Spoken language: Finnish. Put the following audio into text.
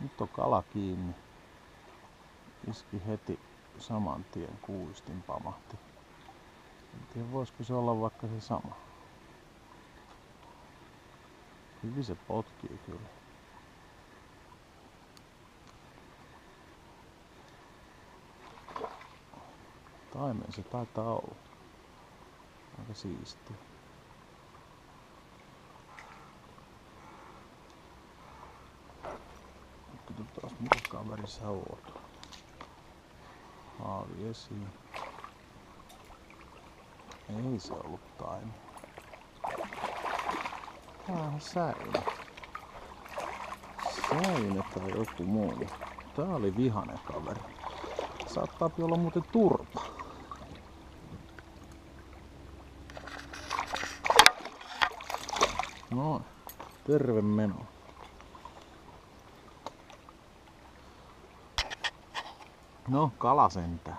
Nyt on kala kiinni. Iski heti saman tien, kuistin pamahti. En tiedä voisiko se olla vaikka se sama. Hyvin se potkii kyllä. Taimen se taitaa olla. Aika siistiä. Katsotaan mikä kaveri sä oot. Haavi esiin. Ei se ollut taimen. Täähän säilyy. Säilyy tai joku muu. Tää oli vihanen kaveri. Saattaa olla muuten turpa. No, terve meno. No, kala sentään.